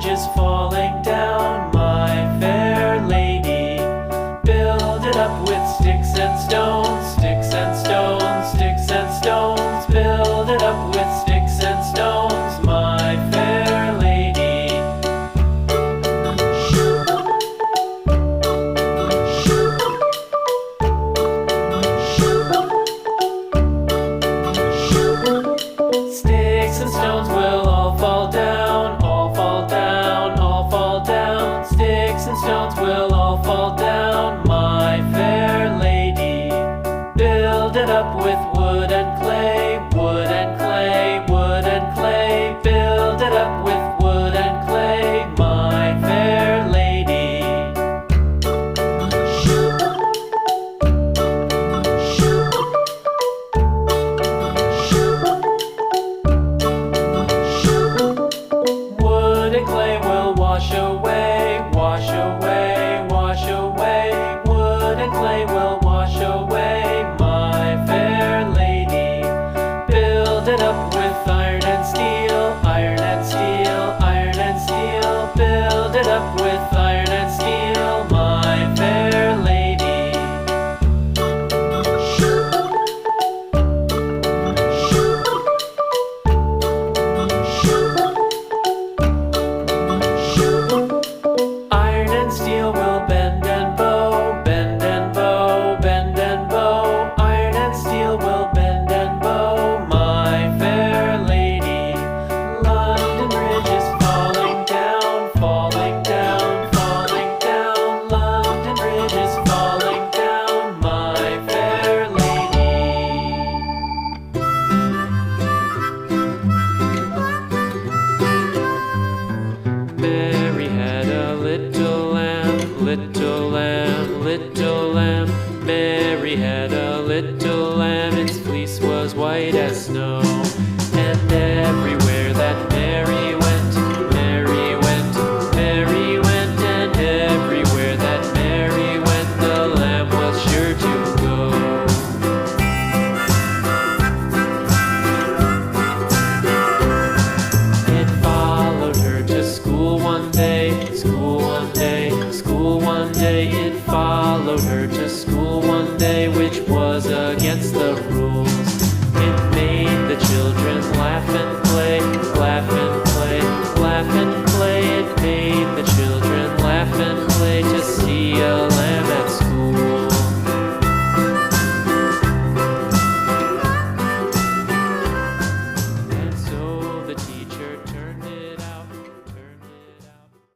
bridge is falling down, my fair lady. Build it up with sticks and stones, sticks and stones, sticks and stones. Build it up with sticks and stones, my fair lady. Sticks and stones will all fall down, all fall down, all fall down. Sticks and stones will all fall down, my fair lady. Build it up with wood and clay, wood and clay, wood and clay. Build it up with wood and clay, my fair lady. Wood and clay will wash away, wash away, wash away. Wood and clay will wash away, my fair lady. Build it up with iron and steel, iron and steel, iron and steel. Build it up with iron and steel, my fair lady. Iron and steel will bend and bow, bend and bow, bend and bow. Iron and steel will bend and bow, my fair lady. London Bridge is falling down, falling down, falling down. London Bridge is falling down, my fair lady. Mary had a little lamb, little lamb, little lamb. Mary had a little lamb, its fleece was white as snow.